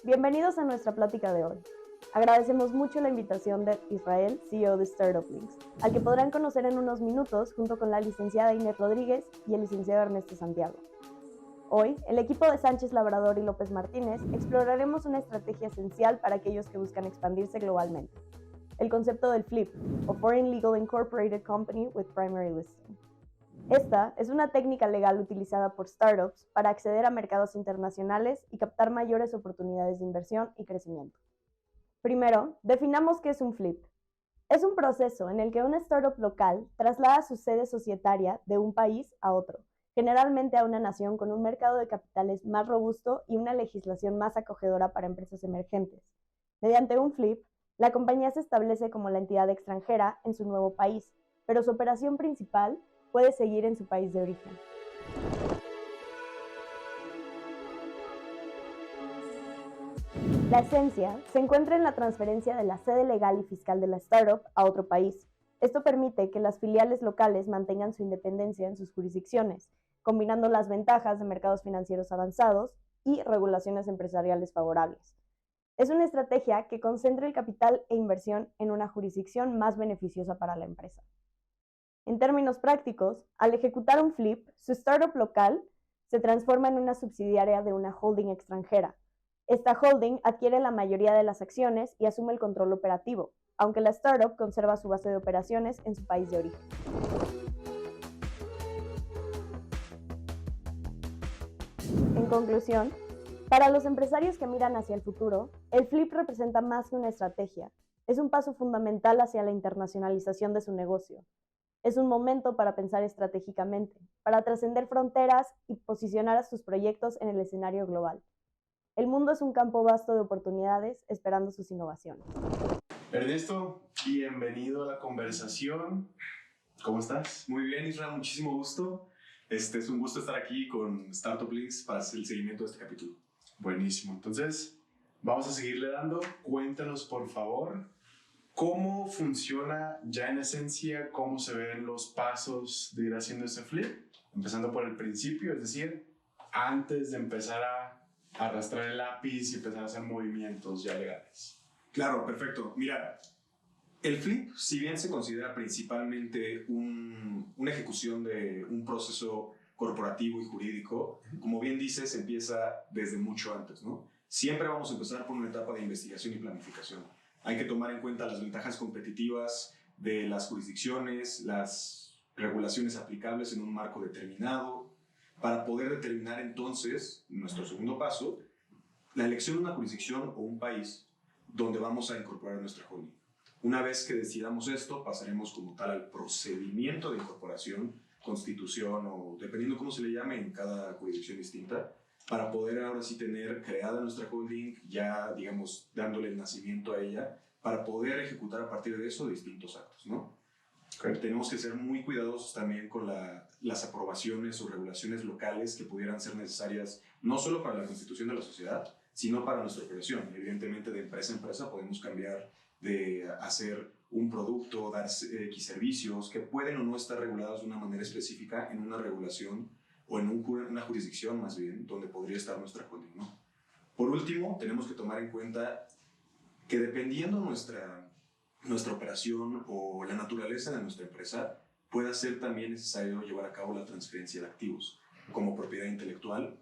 Bienvenidos a nuestra plática de hoy. Agradecemos mucho la invitación de Israel, CEO de Startup Links, al que podrán conocer en unos minutos junto con la licenciada Inés Rodríguez y el licenciado Ernesto Santiago. Hoy, el equipo de Sánchez Labrador y López Martínez exploraremos una estrategia esencial para aquellos que buscan expandirse globalmente: el concepto del FLIP, o Foreign Legal Incorporated Company with Primary Listing. Esta es una técnica legal utilizada por startups para acceder a mercados internacionales y captar mayores oportunidades de inversión y crecimiento. Primero, definamos qué es un flip. Es un proceso en el que una startup local traslada su sede societaria de un país a otro, generalmente a una nación con un mercado de capitales más robusto y una legislación más acogedora para empresas emergentes. Mediante un flip, la compañía se establece como la entidad extranjera en su nuevo país, pero su operación principal puede seguir en su país de origen. La esencia se encuentra en la transferencia de la sede legal y fiscal de la startup a otro país. Esto permite que las filiales locales mantengan su independencia en sus jurisdicciones, combinando las ventajas de mercados financieros avanzados y regulaciones empresariales favorables. Es una estrategia que concentra el capital e inversión en una jurisdicción más beneficiosa para la empresa. En términos prácticos, al ejecutar un flip, su startup local se transforma en una subsidiaria de una holding extranjera. Esta holding adquiere la mayoría de las acciones y asume el control operativo, aunque la startup conserva su base de operaciones en su país de origen. En conclusión, para los empresarios que miran hacia el futuro, el flip representa más que una estrategia. Es un paso fundamental hacia la internacionalización de su negocio. Es un momento para pensar estratégicamente, para trascender fronteras y posicionar a sus proyectos en el escenario global. El mundo es un campo vasto de oportunidades esperando sus innovaciones. Ernesto, bienvenido a la conversación. ¿Cómo estás? Muy bien, Isra, muchísimo gusto. Es un gusto estar aquí con Startup Links para hacer el seguimiento de este capítulo. Buenísimo. Entonces, vamos a seguirle dando. Cuéntanos, por favor, cómo funciona ya en esencia, cómo se ven los pasos de ir haciendo ese flip, empezando por el principio, es decir, antes de empezar a arrastrar el lápiz y empezar a hacer movimientos ya legales. Claro, perfecto. Mira, el flip, si bien se considera principalmente una ejecución de un proceso corporativo y jurídico, como bien dices, empieza desde mucho antes, ¿no? Siempre vamos a empezar por una etapa de investigación y planificación. Hay que tomar en cuenta las ventajas competitivas de las jurisdicciones, las regulaciones aplicables en un marco determinado, para poder determinar entonces, nuestro segundo paso, la elección de una jurisdicción o un país donde vamos a incorporar nuestra holding. Una vez que decidamos esto, pasaremos como tal al procedimiento de incorporación, constitución o dependiendo cómo se le llame en cada jurisdicción distinta, para poder ahora sí tener creada nuestra holding, ya digamos dándole el nacimiento a ella, para poder ejecutar a partir de eso distintos actos, ¿no? Tenemos que ser muy cuidadosos también con las aprobaciones o regulaciones locales que pudieran ser necesarias no solo para la constitución de la sociedad, sino para nuestra operación. Evidentemente, de empresa a empresa podemos cambiar de hacer un producto, dar X servicios que pueden o no estar regulados de una manera específica en una regulación o en una jurisdicción más bien, donde podría estar nuestra holding, ¿no? Por último, tenemos que tomar en cuenta que dependiendo nuestra operación o la naturaleza de nuestra empresa, pueda ser también necesario llevar a cabo la transferencia de activos como propiedad intelectual,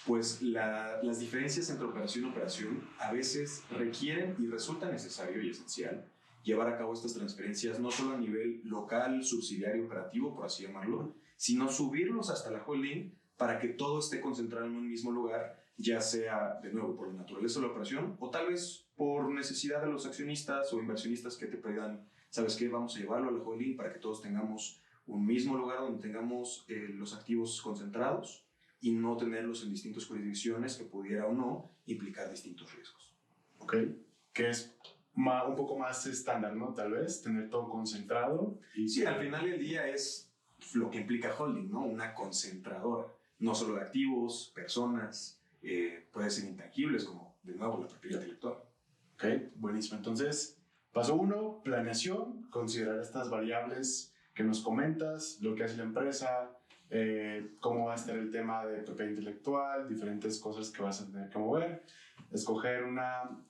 pues las diferencias entre operación y operación a veces requieren y resulta necesario y esencial llevar a cabo estas transferencias no solo a nivel local, subsidiario, operativo, por así llamarlo, sino subirlos hasta la holding para que todo esté concentrado en un mismo lugar, ya sea, de nuevo, por la naturaleza de la operación o tal vez por necesidad de los accionistas o inversionistas que te pidan, ¿sabes qué? Vamos a llevarlo a la holding para que todos tengamos un mismo lugar donde tengamos los activos concentrados y no tenerlos en distintas jurisdicciones que pudiera o no implicar distintos riesgos. Ok, que es un poco más estándar, ¿no? Tal vez, tener todo concentrado. Sí, al final del día es lo que implica holding, ¿no? Una concentradora, no solo de activos, personas, puede ser intangibles como, de nuevo, la propiedad intelectual. Ok, buenísimo. Entonces, paso 1, planeación, considerar estas variables que nos comentas, lo que hace la empresa, cómo va a estar el tema de propiedad intelectual, diferentes cosas que vas a tener que mover, escoger una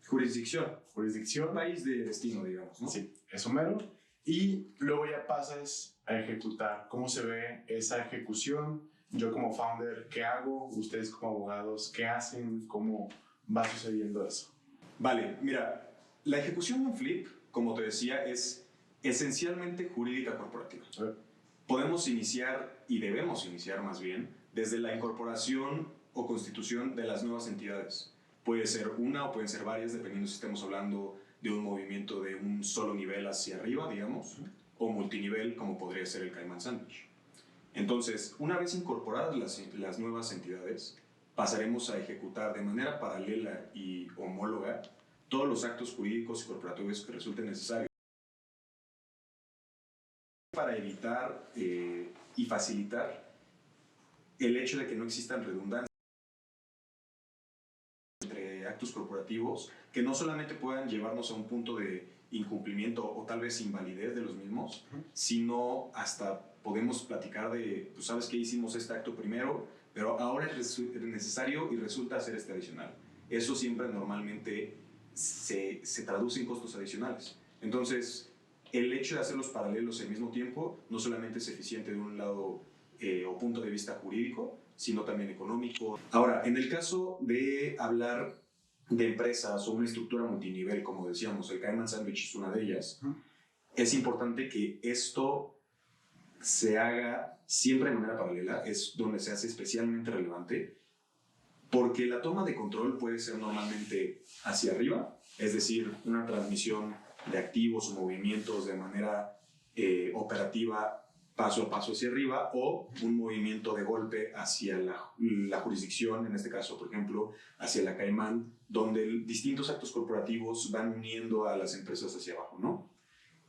jurisdicción, País de destino, digamos, ¿no? sí, eso mero, y luego ya pasas a ejecutar. ¿Cómo se ve esa ejecución? Yo como founder, ¿qué hago? Ustedes como abogados, ¿qué hacen? ¿Cómo va sucediendo eso? Vale, mira, la ejecución de un flip, como te decía, es esencialmente jurídica corporativa. Podemos iniciar, y debemos iniciar más bien, desde la incorporación o constitución de las nuevas entidades. Puede ser una o pueden ser varias, dependiendo si estamos hablando de un movimiento de un solo nivel hacia arriba, digamos, o multinivel, como podría ser el Cayman Sandwich. Entonces, una vez incorporadas las nuevas entidades, pasaremos a ejecutar de manera paralela y homóloga todos los actos jurídicos y corporativos que resulten necesarios para evitar y facilitar el hecho de que no existan redundancias entre actos corporativos que no solamente puedan llevarnos a un punto de incumplimiento o tal vez invalidez de los mismos, sino hasta podemos platicar de, pues sabes que hicimos este acto primero, pero ahora es necesario y resulta ser este adicional. Eso siempre normalmente se traduce en costos adicionales. Entonces, el hecho de hacerlos paralelos al mismo tiempo no solamente es eficiente de un lado o punto de vista jurídico, sino también económico. Ahora, en el caso de hablar de empresas o una estructura multinivel, como decíamos, el Cayman Sandwich es una de ellas, es importante que esto se haga siempre de manera paralela, es donde se hace especialmente relevante, porque la toma de control puede ser normalmente hacia arriba, es decir, una transmisión de activos o movimientos de manera operativa paso a paso hacia arriba, o un movimiento de golpe hacia la jurisdicción, en este caso, por ejemplo, hacia la Caimán, donde distintos actos corporativos van uniendo a las empresas hacia abajo, ¿no?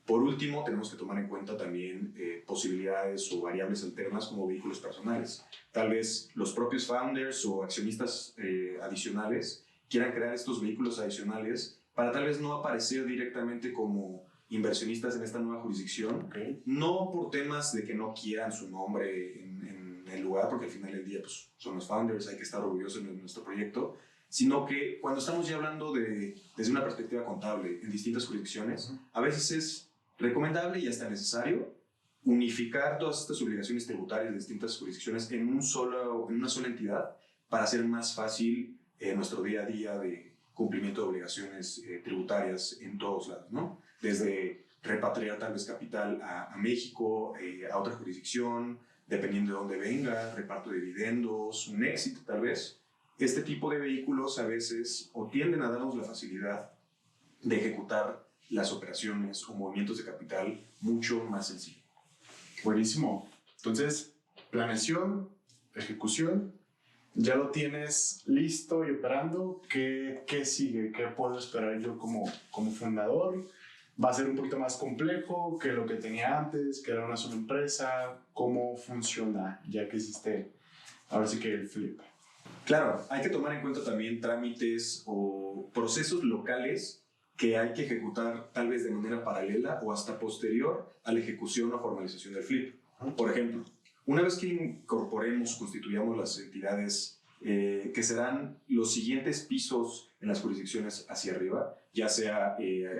Por último, tenemos que tomar en cuenta también posibilidades o variables alternas como vehículos personales. Tal vez los propios founders o accionistas adicionales quieran crear estos vehículos adicionales para tal vez no aparecer directamente como inversionistas en esta nueva jurisdicción, no por temas de que no quieran su nombre en el lugar, porque al final del día pues, son los founders, hay que estar orgullosos de nuestro proyecto, sino que cuando estamos ya hablando desde una perspectiva contable en distintas jurisdicciones, a veces es recomendable y hasta necesario unificar todas estas obligaciones tributarias de distintas jurisdicciones en una sola entidad para hacer más fácil nuestro día a día de cumplimiento de obligaciones tributarias en todos lados, ¿no? Desde repatriar tal vez capital a México, a otra jurisdicción, dependiendo de dónde venga, reparto de dividendos, un éxito tal vez. Este tipo de vehículos a veces o tienden a darnos la facilidad de ejecutar las operaciones o movimientos de capital mucho más sencillo. Buenísimo. Entonces, planeación, ejecución, ya lo tienes listo y operando. ¿Qué sigue? ¿Qué puedo esperar yo como fundador? ¿Va a ser un poquito más complejo que lo que tenía antes, que era una sola empresa? ¿Cómo funciona ya que hiciste ahora sí que el flip? Claro, hay que tomar en cuenta también trámites o procesos locales que hay que ejecutar tal vez de manera paralela o hasta posterior a la ejecución o formalización del flip. Por ejemplo, una vez que incorporemos, constituyamos las entidades que serán los siguientes pisos en las jurisdicciones hacia arriba, ya sea,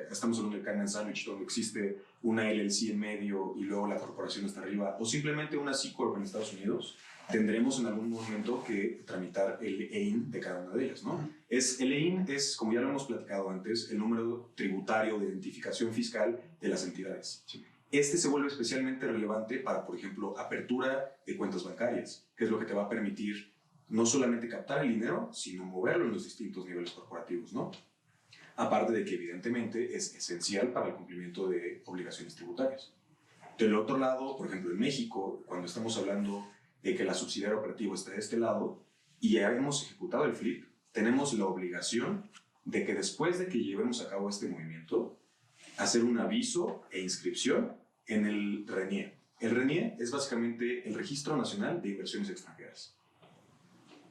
estamos hablando del Cayman Sandwich, donde existe una LLC en medio y luego la corporación está arriba, o simplemente una C Corp en Estados Unidos, tendremos en algún momento que tramitar el EIN de cada una de ellas, ¿no? El EIN es, como ya lo hemos platicado antes, el número tributario de identificación fiscal de las entidades. Sí. Este se vuelve especialmente relevante para, por ejemplo, apertura de cuentas bancarias, que es lo que te va a permitir no solamente captar el dinero, sino moverlo en los distintos niveles corporativos, ¿no? Aparte de que, evidentemente, es esencial para el cumplimiento de obligaciones tributarias. Del otro lado, por ejemplo, en México, cuando estamos hablando de que la subsidiaria operativa está de este lado y ya hemos ejecutado el flip, tenemos la obligación de que después de que llevemos a cabo este movimiento, hacer un aviso e inscripción en el RENIE. El RENIE es básicamente el Registro Nacional de Inversiones Extranjeras.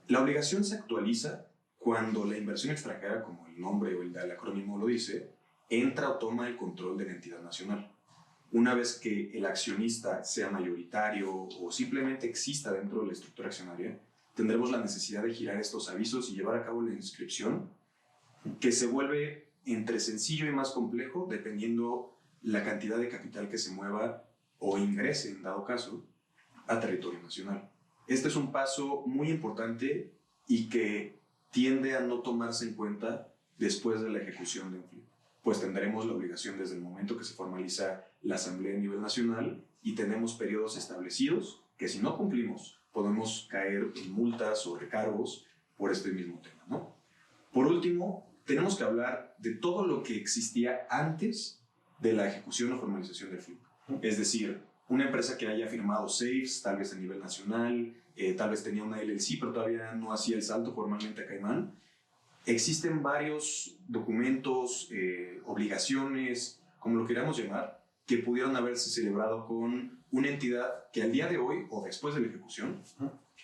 La obligación se actualiza cuando la inversión extranjera, como el nombre o el acrónimo lo dice, entra o toma el control de la entidad nacional. Una vez que el accionista sea mayoritario o simplemente exista dentro de la estructura accionaria, tendremos la necesidad de girar estos avisos y llevar a cabo la inscripción, que se vuelve entre sencillo y más complejo dependiendo la cantidad de capital que se mueva o ingrese, en dado caso, a territorio nacional. Este es un paso muy importante y que tiende a no tomarse en cuenta después de la ejecución de un flip, pues tendremos la obligación desde el momento que se formaliza la asamblea a nivel nacional y tenemos periodos establecidos que si no cumplimos podemos caer en multas o recargos por este mismo tema, ¿no? Por último, tenemos que hablar de todo lo que existía antes de la ejecución o formalización del flip. Es decir, una empresa que haya firmado SAFEs, tal vez a nivel nacional, tal vez tenía una LLC, pero todavía no hacía el salto formalmente a Caimán. Existen varios documentos, obligaciones, como lo queramos llamar, que pudieron haberse celebrado con una entidad que al día de hoy o después de la ejecución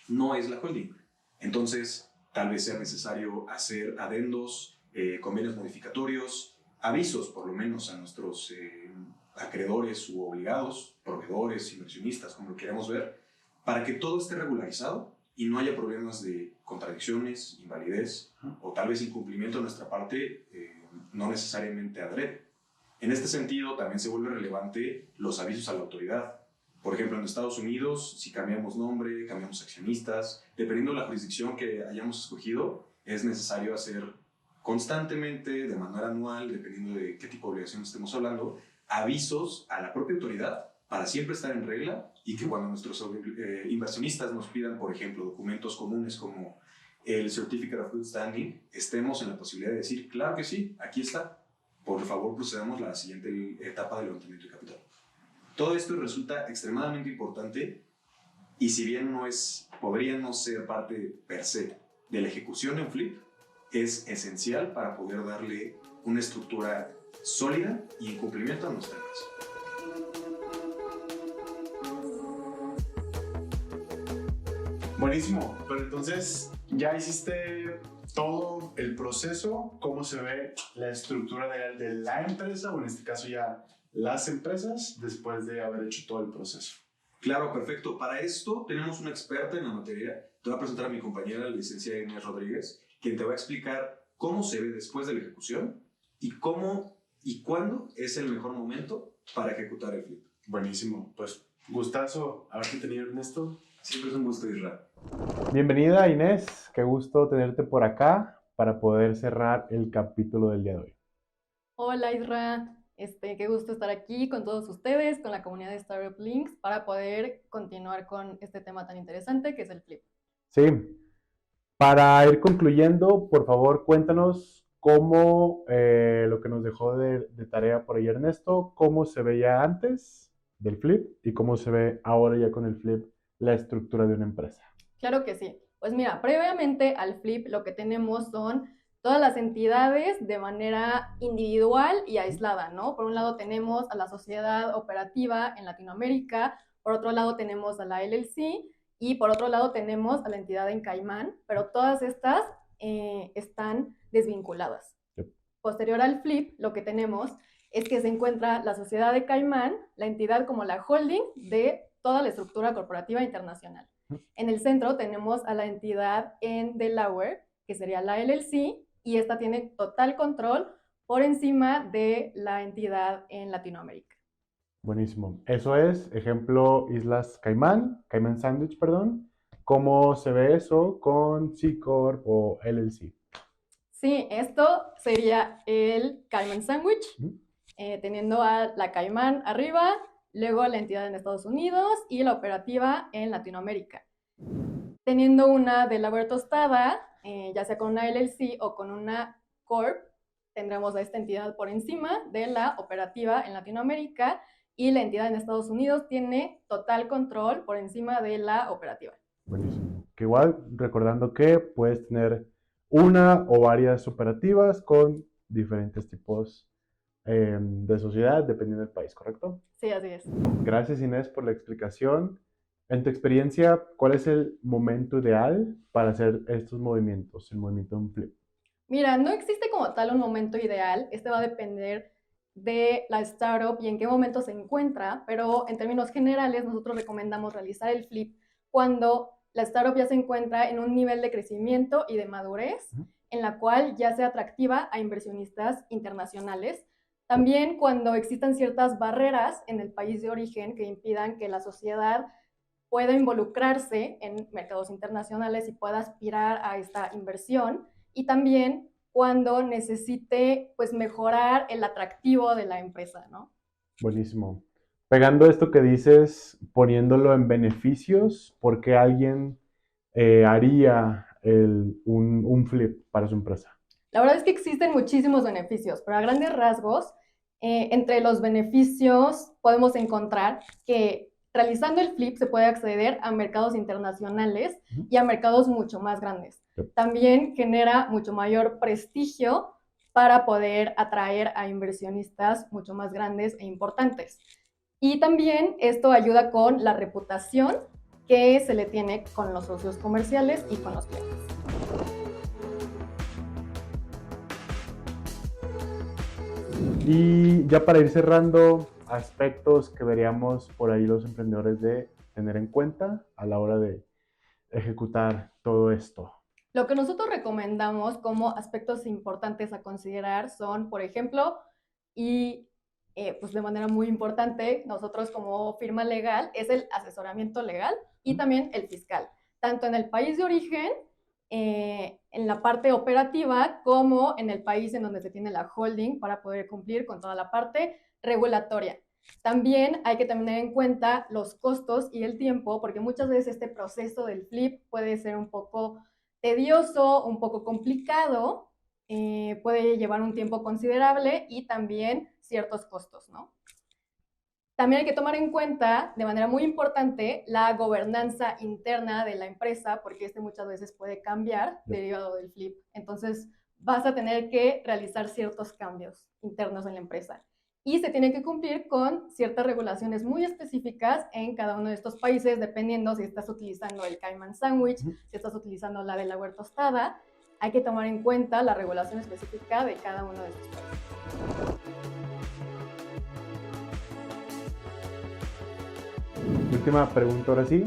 no es la holding. Entonces, tal vez sea necesario hacer adendos, convenios modificatorios, avisos por lo menos a nuestros acreedores u obligados, proveedores, inversionistas, como lo queramos ver, para que todo esté regularizado y no haya problemas de contradicciones, invalidez o tal vez incumplimiento de nuestra parte, no necesariamente adrede. En este sentido, también se vuelve relevante los avisos a la autoridad. Por ejemplo, en Estados Unidos, si cambiamos nombre, cambiamos accionistas, dependiendo de la jurisdicción que hayamos escogido, es necesario hacer constantemente, de manera anual, dependiendo de qué tipo de obligación estemos hablando, avisos a la propia autoridad para siempre estar en regla y que cuando nuestros inversionistas nos pidan, por ejemplo, documentos comunes como el Certificate of Good Standing, estemos en la posibilidad de decir, claro que sí, aquí está, por favor procedamos a la siguiente etapa de levantamiento de capital. Todo esto resulta extremadamente importante y si bien podría no ser parte per se de la ejecución de un flip, es esencial para poder darle una estructura sólida y en cumplimiento a nuestra empresa. Buenísimo, pero entonces ya hiciste todo el proceso, cómo se ve la estructura de la empresa, o en este caso ya las empresas, después de haber hecho todo el proceso. Claro, perfecto. Para esto tenemos una experta en la materia. Te voy a presentar a mi compañera, la licenciada Inés Rodríguez, quien te va a explicar cómo se ve después de la ejecución y cómo y cuándo es el mejor momento para ejecutar el flip. Buenísimo, pues gustazo haberte tenido, Ernesto. Siempre es un gusto, Isra. Bienvenida, Inés, qué gusto tenerte por acá para poder cerrar el capítulo del día de hoy. Hola Isra, qué gusto estar aquí con todos ustedes, con la comunidad de Startup Links, para poder continuar con este tema tan interesante que es el flip. Sí, para ir concluyendo, por favor, cuéntanos cómo lo que nos dejó de tarea por ahí Ernesto, cómo se veía antes del flip y cómo se ve ahora ya con el flip la estructura de una empresa. Claro que sí. Pues mira, previamente al flip lo que tenemos son todas las entidades de manera individual y aislada, ¿no? Por un lado tenemos a la sociedad operativa en Latinoamérica, por otro lado tenemos a la LLC y por otro lado tenemos a la entidad en Caimán, pero todas estas están desvinculadas. Yep. Posterior al flip, lo que tenemos es que se encuentra la sociedad de Caimán, la entidad como la holding de toda la estructura corporativa internacional. En el centro tenemos a la entidad en Delaware, que sería la LLC, y esta tiene total control por encima de la entidad en Latinoamérica. Buenísimo. Eso es, ejemplo, Islas Caimán, Caimán Sandwich, perdón. ¿Cómo se ve eso con C Corp o LLC? Sí, esto sería el Cayman Sandwich, teniendo a la Caimán arriba, luego la entidad en Estados Unidos y la operativa en Latinoamérica. Teniendo una Delaware tostada, ya sea con una LLC o con una Corp, tendremos a esta entidad por encima de la operativa en Latinoamérica y la entidad en Estados Unidos tiene total control por encima de la operativa. Buenísimo. Que igual, recordando que puedes tener una o varias operativas con diferentes tipos de sociedad, dependiendo del país, ¿correcto? Sí, así es. Gracias, Inés, por la explicación. En tu experiencia, ¿cuál es el momento ideal para hacer estos movimientos, el movimiento de un flip? Mira, no existe como tal un momento ideal. Este va a depender de la startup y en qué momento se encuentra, pero en términos generales nosotros recomendamos realizar el flip cuando la startup ya se encuentra en un nivel de crecimiento y de madurez en la cual ya sea atractiva a inversionistas internacionales. También cuando existan ciertas barreras en el país de origen que impidan que la sociedad pueda involucrarse en mercados internacionales y pueda aspirar a esta inversión. Y también cuando necesite pues mejorar el atractivo de la empresa, ¿no? Buenísimo. Pegando esto que dices, poniéndolo en beneficios, ¿por qué alguien haría un flip para su empresa? La verdad es que existen muchísimos beneficios, pero a grandes rasgos, entre los beneficios podemos encontrar que realizando el flip se puede acceder a mercados internacionales y a mercados mucho más grandes. También genera mucho mayor prestigio para poder atraer a inversionistas mucho más grandes e importantes. Y también esto ayuda con la reputación que se le tiene con los socios comerciales y con los clientes. Y ya para ir cerrando, aspectos que veríamos por ahí los emprendedores de tener en cuenta a la hora de ejecutar todo esto. Lo que nosotros recomendamos como aspectos importantes a considerar son, por ejemplo, y pues de manera muy importante, nosotros como firma legal, es el asesoramiento legal y también el fiscal, tanto en el país de origen, en la parte operativa, como en el país en donde se tiene la holding para poder cumplir con toda la parte regulatoria. También hay que tener en cuenta los costos y el tiempo, porque muchas veces este proceso del flip puede ser un poco tedioso, un poco complicado, puede llevar un tiempo considerable y también ciertos costos, ¿no? También hay que tomar en cuenta, de manera muy importante, la gobernanza interna de la empresa, porque muchas veces puede cambiar derivado del flip. Entonces, vas a tener que realizar ciertos cambios internos en la empresa. Y se tiene que cumplir con ciertas regulaciones muy específicas en cada uno de estos países, dependiendo si estás utilizando el Cayman Sandwich, si estás utilizando la Delaware tostada. Hay que tomar en cuenta la regulación específica de cada uno de estos países. Última pregunta ahora sí.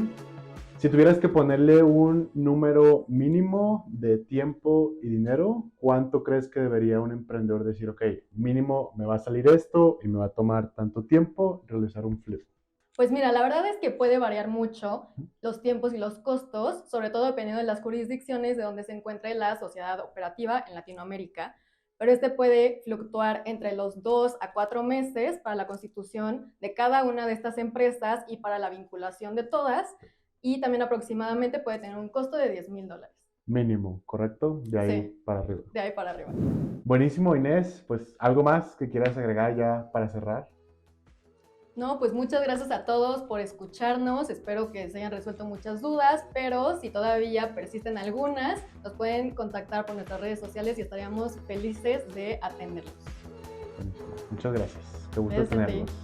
Si tuvieras que ponerle un número mínimo de tiempo y dinero, ¿cuánto crees que debería un emprendedor decir, ok, mínimo me va a salir esto y me va a tomar tanto tiempo realizar un flip? Pues mira, la verdad es que puede variar mucho los tiempos y los costos, sobre todo dependiendo de las jurisdicciones de donde se encuentre la sociedad operativa en Latinoamérica, pero puede fluctuar entre los 2 a 4 meses para la constitución de cada una de estas empresas y para la vinculación de todas, y también aproximadamente puede tener un costo de $10,000. Mínimo, ¿correcto? De ahí Sí, para arriba. de ahí para arriba. Buenísimo, Inés. Pues, ¿algo más que quieras agregar ya para cerrar? No, pues muchas gracias a todos por escucharnos. Espero que se hayan resuelto muchas dudas, pero si todavía persisten algunas, nos pueden contactar por nuestras redes sociales y estaríamos felices de atenderlos. Buenísimo. Muchas gracias. Qué gusto Gracias a ti. tenerlos.